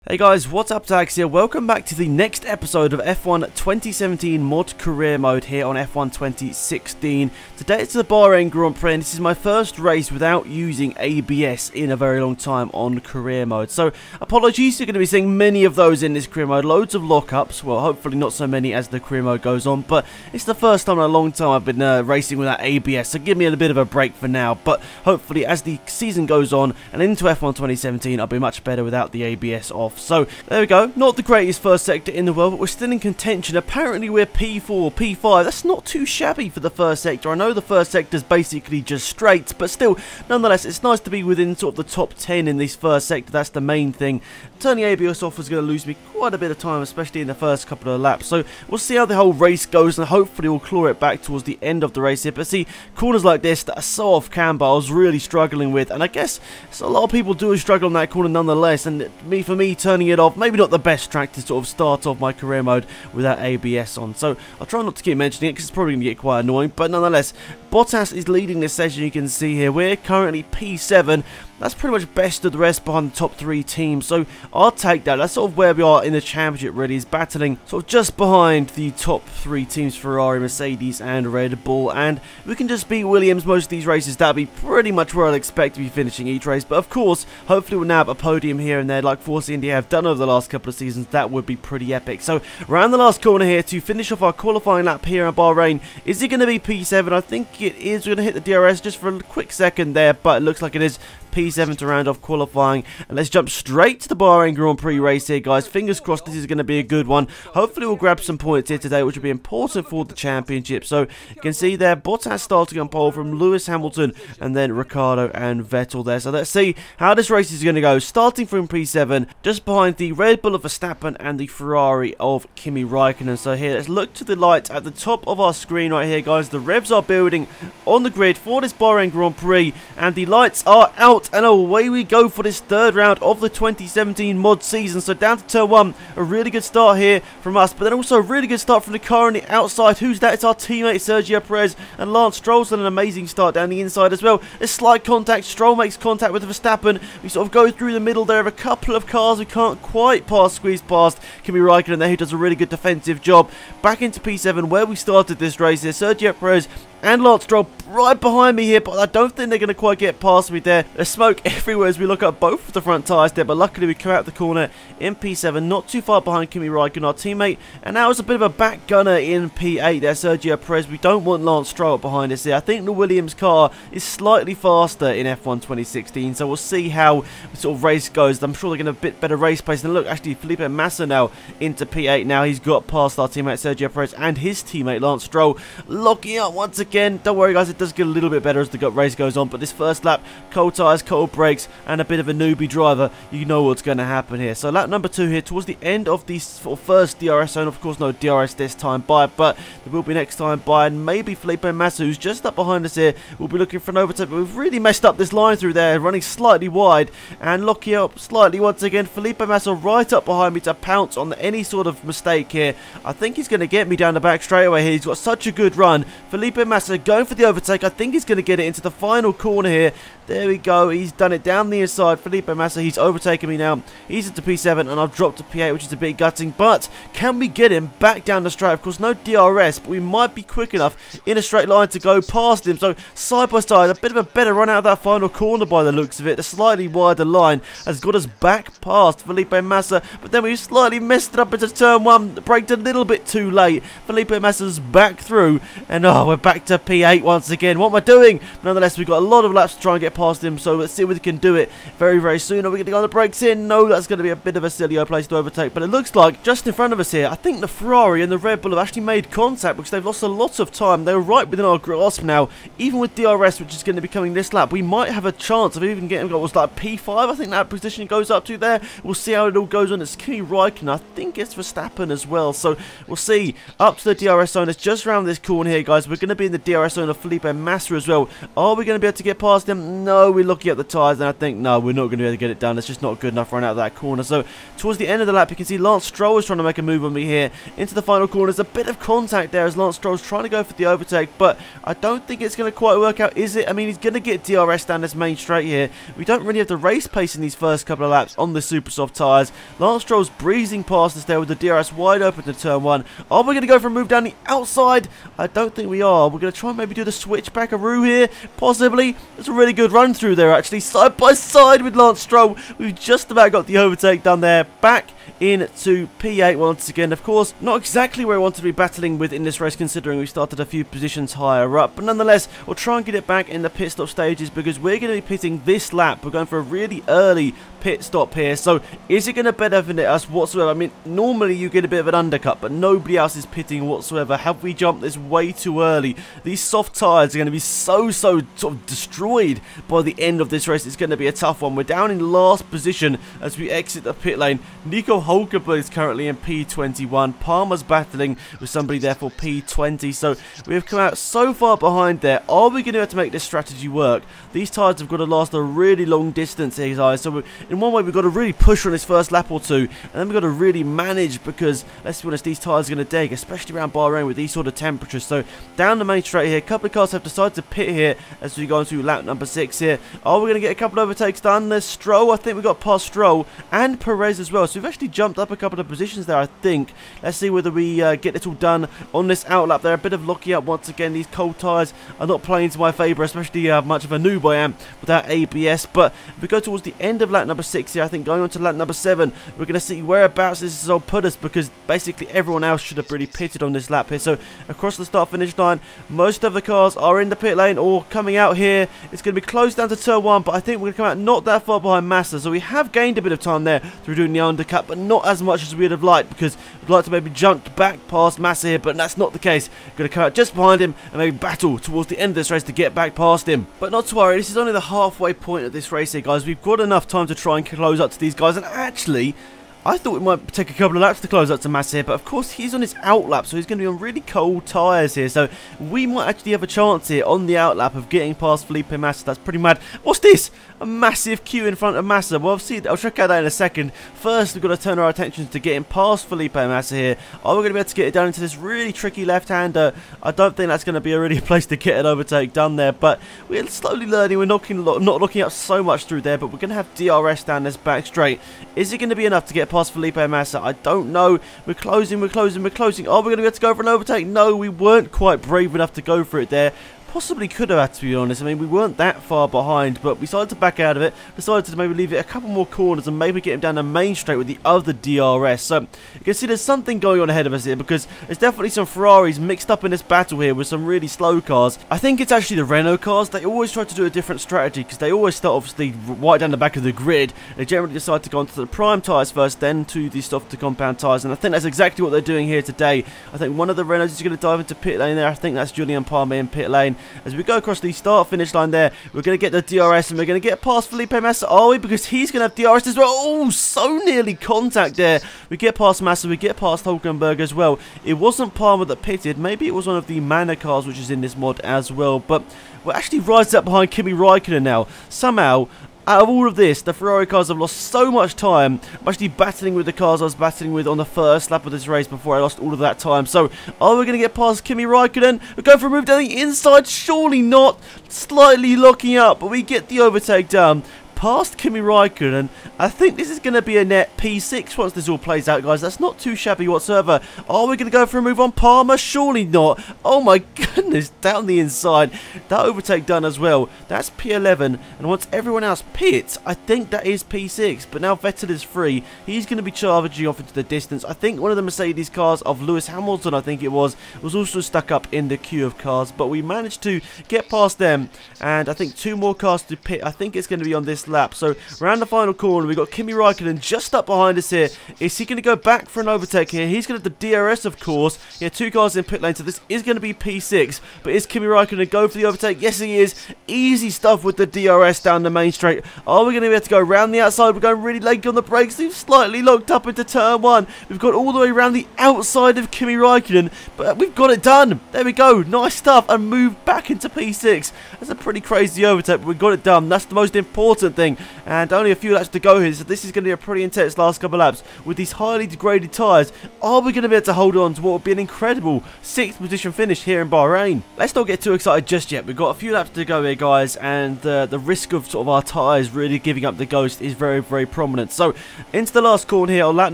Hey guys, what's up, Tags here. Welcome back to the next episode of F1 2017 Mod Career Mode here on F1 2016. Today it's the Bahrain Grand Prix and this is my first race without using ABS in a very long time on Career Mode. So apologies, you're going to be seeing many of those in this Career Mode. Loads of lockups, well hopefully not so many as the Career Mode goes on, but it's the first time in a long time I've been racing without ABS, so give me a bit of a break for now. But hopefully as the season goes on and into F1 2017 I'll be much better without the ABS off. So there we go, not the greatest first sector in the world, but we're still in contention. Apparently we're P4, P5, that's not too shabby for the first sector. I know the first sector is basically just straight, but still, nonetheless, it's nice to be within sort of the top 10 in this first sector. That's the main thing. Turning ABS off is going to lose me quite a bit of time, especially in the first couple of laps. So we'll see how the whole race goes, and hopefully we'll claw it back towards the end of the race here. But see, corners like this that are so off camber, I was really struggling with, and I guess a lot of people do struggle in that corner nonetheless. And for me, turning it off, maybe not the best track to sort of start off my career mode without ABS on. So I'll try not to keep mentioning it because it's probably going to get quite annoying. But nonetheless, Bottas is leading this session. You can see here we're currently P7. That's pretty much best of the rest behind the top 3 teams, so I'll take that. That's sort of where we are in the championship, really, is battling sort of just behind the top 3 teams, Ferrari, Mercedes and Red Bull, and we can just beat Williams most of these races. That'll be pretty much where I'd expect to be finishing each race, but of course, hopefully we'll nab a podium here and there like Force India have done over the last couple of seasons. That would be pretty epic. So around the last corner here to finish off our qualifying lap here in Bahrain. Is it going to be P7? I think it is. We're going to hit the DRS just for a quick second there, but it looks like it is P7 to round off qualifying. And let's jump straight to the Bahrain Grand Prix race here, guys. Fingers crossed this is going to be a good one. Hopefully we'll grab some points here today, which will be important for the championship. So you can see there, Bottas starting on pole from Lewis Hamilton and then Ricciardo and Vettel there. So let's see how this race is going to go. Starting from P7, just behind the Red Bull of Verstappen and the Ferrari of Kimi Raikkonen. So here, let's look to the lights at the top of our screen right here, guys. The revs are building on the grid for this Bahrain Grand Prix and the lights are out. And away we go for this third round of the 2017 mod season. So down to turn 1, a really good start here from us, but then also a really good start from the car on the outside. Who's that? It's our teammate Sergio Perez, and Lance Stroll's done an amazing start down the inside as well. A slight contact, Stroll makes contact with Verstappen. We sort of go through the middle there of a couple of cars we can't quite squeeze past. Kimi Raikkonen there, who does a really good defensive job. Back into P7 where we started this race here. Sergio Perez and Lance Stroll right behind me here, but I don't think they're going to quite get past me there. There's smoke everywhere as we look at both of the front tyres there, but luckily we come out the corner in P7, not too far behind Kimi Raikkonen, our teammate, and now it's a bit of a back gunner in P8 there, Sergio Perez. We don't want Lance Stroll behind us here. I think the Williams car is slightly faster in F1 2016, so we'll see how the sort of race goes. I'm sure they're going to have a bit better race pace. And look, actually, Felipe Massa now into P8 now. He's got past our teammate Sergio Perez and his teammate Lance Stroll, locking up once again. Don't worry, guys, it does get a little bit better as the race goes on, but this first lap, cold tyres, cold brakes, and a bit of a newbie driver, you know what's going to happen here. So lap number 2 here, towards the end of the first DRS zone. Of course, no DRS this time by, but there will be next time by, and maybe Felipe Massa, who's just up behind us here, will be looking for an overtake, but we've really messed up this line through there, running slightly wide, and locking up slightly once again. Felipe Massa right up behind me to pounce on any sort of mistake here. I think he's going to get me down the back straight away here. He's got such a good run. Felipe Massa going for the overtake. I think he's going to get it into the final corner here. There we go. He's done it down the inside. Felipe Massa, he's overtaken me now. He's into P7 and I've dropped to P8, which is a bit gutting. But can we get him back down the straight? Of course, no DRS, but we might be quick enough in a straight line to go past him. So side by side, a bit of a better run out of that final corner by the looks of it. The slightly wider line has got us back past Felipe Massa, but then we slightly messed it up into turn 1. Braked a little bit too late. Felipe Massa's back through, and we're back to P8 once again. What am I doing? Nonetheless, we've got a lot of laps to try and get past him, so let's see if we can do it very, very soon. Are we going to go on the brakes in? No, that's going to be a bit of a silly place to overtake, but it looks like just in front of us here, I think the Ferrari and the Red Bull have actually made contact because they've lost a lot of time. They're right within our grasp now. Even with DRS, which is going to be coming this lap, we might have a chance of even getting what was like P5. I think that position goes up to there. We'll see how it all goes on. It's Kimi Raikkonen. I think it's Verstappen as well, so we'll see. Up to the DRS zone. It's just around this corner here, guys. We're going to be in the DRS owner Felipe Massa as well. Are we going to be able to get past him? No, we're looking at the tyres, and I think, no, we're not going to be able to get it done. It's just not good enough run out of that corner. So, towards the end of the lap, you can see Lance Stroll is trying to make a move on me here into the final corner. There's a bit of contact there as Lance Stroll's trying to go for the overtake, but I don't think it's going to quite work out, is it? I mean, he's going to get DRS down this main straight here. We don't really have the race pace in these first couple of laps on the super soft tyres. Lance Stroll's breezing past us there with the DRS wide open to turn 1. Are we going to go for a move down the outside? I don't think we are. We're going to try and maybe do the switchback-a-roo here, possibly. It's a really good run through there, actually, side by side with Lance Stroll. We've just about got the overtake done there. Back into P8 once again. Of course, not exactly where I want to be battling with in this race, considering we started a few positions higher up, but nonetheless, we'll try and get it back in the pit stop stages because we're going to be pitting this lap. We're going for a really early pit stop here, so is it going to benefit us whatsoever? I mean, normally you get a bit of an undercut, but nobody else is pitting whatsoever. Have we jumped this way too early? These soft tyres are going to be so sort of destroyed by the end of this race. It's going to be a tough one. We're down in last position as we exit the pit lane. Nico Hulkenberg is currently in P21. Palmer's battling with somebody there for P20, so we have come out so far behind there. Are we going to have to make this strategy work? These tyres have got to last a really long distance here, guys, so in one way we've got to really push on this first lap or two, and then we've got to really manage because, let's be honest, these tyres are going to dig, especially around Bahrain with these sort of temperatures. So down the main straight here, a couple of cars have decided to pit here as we go into lap number 6 here. Are we going to get a couple of overtakes done? There's Stroll. I think we got past Stroll and Perez as well, so we've actually jumped up a couple of positions there, I think. Let's see whether we get it all done on this outlap there. A bit of locking up once again. These cold tyres are not playing to my favour, especially much of a noob I am without ABS. But if we go towards the end of lap number 6 here, I think going on to lap number 7, we're going to see whereabouts this has all put us, because basically everyone else should have really pitted on this lap here. So across the start finish line, most of the cars are in the pit lane or coming out here. It's going to be close down to turn 1, but I think we're going to come out not that far behind Massa, so we have gained a bit of time there through doing the undercut, but not as much as we'd have liked, because we'd like to maybe jump back past Massa here, but that's not the case. We're going to come out just behind him and maybe battle towards the end of this race to get back past him. But not to worry, this is only the halfway point of this race here, guys. We've got enough time to try and close up to these guys, and actually I thought we might take a couple of laps to close up to Massa here, but of course he's on his outlap, so he's going to be on really cold tyres here, so we might actually have a chance here on the outlap of getting past Felipe Massa. That's pretty mad. What's this? A massive queue in front of Massa. Well, I'll check out that in a second. First, we've got to turn our attention to getting past Felipe Massa here. Are we going to be able to get it down into this really tricky left-hander? I don't think that's going to be a really place to get an overtake done there, but we're slowly learning. We're not looking up so much through there, but we're going to have DRS down this back straight. Is it going to be enough to get past Felipe Massa? I don't know. We're closing. Are we going to be able to go for an overtake? No, we weren't quite brave enough to go for it there. Possibly could have had, to be honest. I mean, we weren't that far behind, but we decided to back out of it. Decided to maybe leave it a couple more corners and maybe get him down the main straight with the other DRS. So you can see there's something going on ahead of us here, because there's definitely some Ferraris mixed up in this battle here with some really slow cars. I think it's actually the Renault cars. They always try to do a different strategy, because they always start obviously right down the back of the grid. They generally decide to go onto the prime tyres first, then to the soft to compound tyres, and I think that's exactly what they're doing here today. I think one of the Renaults is going to dive into pit lane there. I think that's Julian Palmer in pit lane. As we go across the start-finish line there, we're going to get the DRS and we're going to get past Felipe Massa, are we? Because he's going to have DRS as well. Oh, so nearly contact there. We get past Massa, we get past Hulkenberg as well. It wasn't Palmer that pitted. Maybe it was one of the Manor cars which is in this mod as well. But we're actually right up behind Kimi Räikkönen now. Somehow, out of all of this, the Ferrari cars have lost so much time. I'm actually battling with the cars I was battling with on the first lap of this race before I lost all of that time. So, are we going to get past Kimi Räikkönen? We're going for a move down the inside. Surely not. Slightly locking up, but we get the overtake down past Kimi Räikkönen. I think this is going to be a net P6 once this all plays out, guys. That's not too shabby whatsoever. Are we going to go for a move on Palmer? Surely not. Oh my goodness, down the inside. That overtake done as well. That's P11, and once everyone else pits, I think that is P6, but now Vettel is free. He's going to be charging off into the distance. I think one of the Mercedes cars of Lewis Hamilton, I think it was also stuck up in the queue of cars, but we managed to get past them, and I think 2 more cars to pit. I think it's going to be on this lap. So around the final corner, we've got Kimi Raikkonen just up behind us here. Is he going to go back for an overtake here? He's going to have the DRS, of course. Yeah, 2 cars in pit lane, so this is going to be P6. But is Kimi Raikkonen go for the overtake? Yes, he is. Easy stuff with the DRS down the main straight. Are we going to be able to go around the outside? We're going really late on the brakes. We've slightly locked up into turn 1. We've got all the way around the outside of Kimi Raikkonen, but we've got it done. There we go. Nice stuff, and moved back into P6. That's a pretty crazy overtake, but we got it done. That's the most important thing, and only a few laps to go here, so this is going to be a pretty intense last couple of laps with these highly degraded tyres. Are we going to be able to hold on to what would be an incredible 6th position finish here in Bahrain? Let's not get too excited just yet. We've got a few laps to go here, guys, and the risk of sort of our tyres really giving up the ghost is very, very prominent. So into the last corner here on lap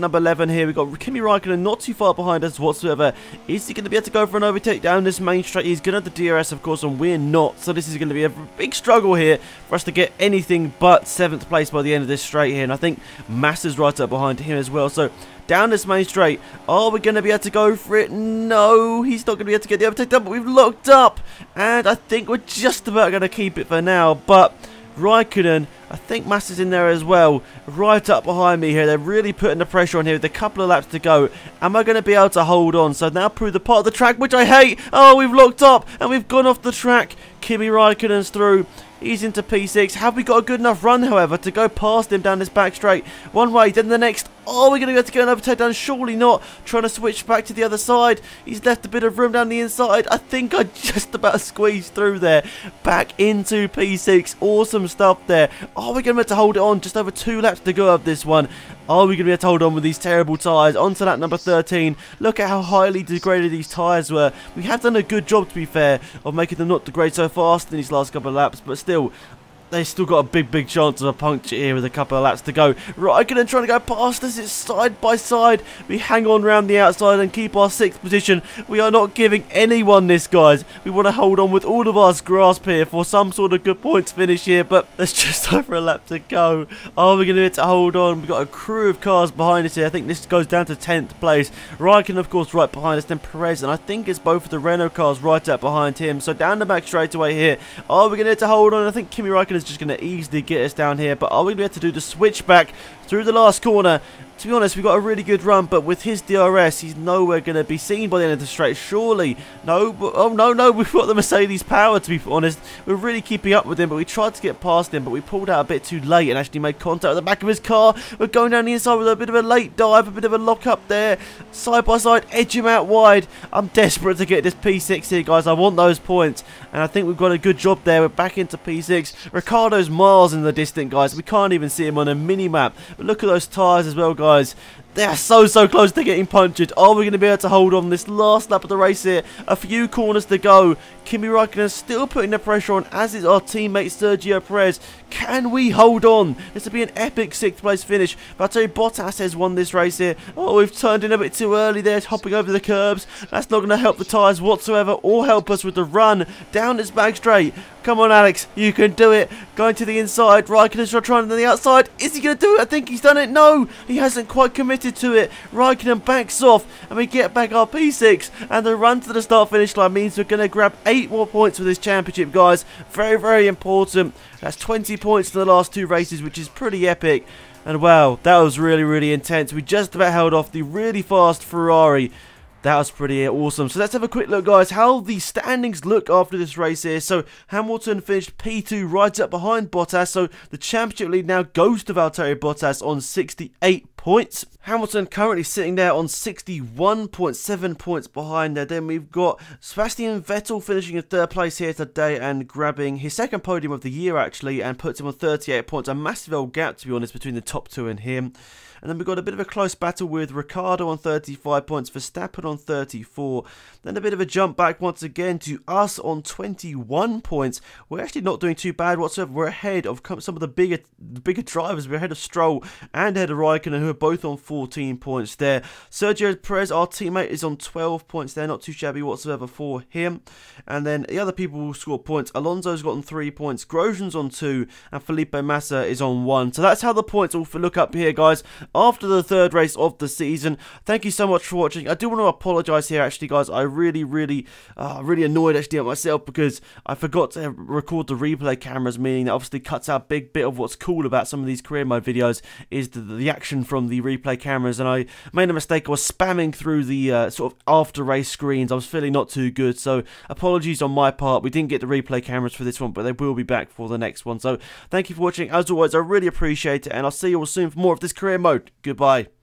number 11 here, we've got Kimi Raikkonen not too far behind us whatsoever. Is he going to be able to go for an overtake down this main straight? He's going to have the DRS, of course, and we're not, so this is going to be a big struggle here for us to get anything but 7th place by the end of this straight here, and I think Massa's right up behind him as well. So down this main straight, are we going to be able to go for it? No, he's not going to be able to get the overtake done, but we've locked up, and I think we're just about going to keep it for now. But Raikkonen, I think Massa's in there as well, right up behind me here. They're really putting the pressure on here with a couple of laps to go. Am I going to be able to hold on? So now prove the part of the track, which I hate. Oh, we've locked up, and we've gone off the track. Kimi Raikkonen's through. He's into P6. Have we got a good enough run, however, to go past him down this back straight? One way, then the next. Oh, we're going to be able to get an overtake down. Surely not. Trying to switch back to the other side. He's left a bit of room down the inside. I think I just about squeezed through there. Back into P6. Awesome stuff there. Are we going to be able to hold it on? Just over 2 laps to go of this one. Are we going to be able to hold on with these terrible tyres? On to lap number 13. Look at how highly degraded these tyres were. We have done a good job, to be fair, of making them not degrade so fast in these last couple of laps, but still, they've still got a big chance of a puncture here with a couple of laps to go. Raikkonen trying to go past us. It's side by side. We hang on round the outside and keep our 6th position. We are not giving anyone this, guys. We want to hold on with all of our grasp here for some sort of good points finish here, but there's just over a lap to go. Are we going to be able to hold on? We've got a crew of cars behind us here. I think this goes down to 10th place. Raikkonen, of course, right behind us. Then Perez, and I think it's both of the Renault cars right up behind him. So down the back straight away here. Are we going to be able to hold on? I think Kimi Raikkonen is just going to easily get us down here, but are we going to be able to do the switchback through the last corner? To be honest, we've got a really good run, but with his DRS, he's nowhere going to be seen by the end of the straight, surely. No, oh no, we've got the Mercedes power, to be honest. We're really keeping up with him, but we tried to get past him, but we pulled out a bit too late and actually made contact with the back of his car. We're going down the inside with a bit of a late dive, a bit of a lock up there. Side by side, edge him out wide. I'm desperate to get this P6 here, guys. I want those points, and I think we've got a good job there. We're back into P6. Ricardo's miles in the distance, guys. We can't even see him on a mini-map, but look at those tyres as well, guys. They are so close to getting punctured. Are we going to be able to hold on this last lap of the race here? A few corners to go. Kimi Raikkonen still putting the pressure on, as is our teammate Sergio Perez. Can we hold on? This will be an epic 6th place finish. Valtteri Bottas has won this race here. Oh, we've turned in a bit too early there, hopping over the curbs. That's not going to help the tyres whatsoever or help us with the run down this back straight. Come on, Alex, you can do it. Going to the inside. Raikkonen's trying to the outside. Is he going to do it? I think he's done it. No, he hasn't quite committed to it. Raikkonen backs off, and we get back our P6. And the run to the start-finish line means we're going to grab 8 more points for this championship, guys. Very, very important. That's 20 points in the last 2 races, which is pretty epic. And wow, that was really, really intense. We just about held off the really fast Ferrari. That was pretty awesome. So let's have a quick look, guys, how the standings look after this race here. So Hamilton finished P2 right up behind Bottas. So the championship lead now goes to Valtteri Bottas on 68 points. Hamilton currently sitting there on 61.7 points behind there. Then we've got Sebastian Vettel finishing in 3rd place here today and grabbing his 2nd podium of the year, actually, and puts him on 38 points. A massive old gap, to be honest, between the top 2 and him. And then we've got a bit of a close battle with Ricciardo on 35 points, Verstappen on 34. Then a bit of a jump back once again to us on 21 points. We're actually not doing too bad whatsoever. We're ahead of some of the bigger drivers. We're ahead of Stroll and ahead of Raikkonen, who are both on 14 points there. Sergio Perez, our teammate, is on 12 points there. Not too shabby whatsoever for him. And then the other people who score points. Alonso's gotten 3 points. Grosjean's on 2. And Felipe Massa is on 1. So that's how the points all look up here, guys. after the third race of the season. Thank you so much for watching. I do want to apologise here, actually, guys. I really annoyed actually at myself because I forgot to record the replay cameras, meaning that obviously cuts out a big bit of what's cool about some of these career mode videos is the action from the replay cameras, and I made a mistake. I was spamming through the sort of after race screens. I was feeling not too good, so apologies on my part. We didn't get the replay cameras for this one, but they will be back for the next one. So thank you for watching. As always, I really appreciate it, and I'll see you all soon for more of this career mode. Goodbye.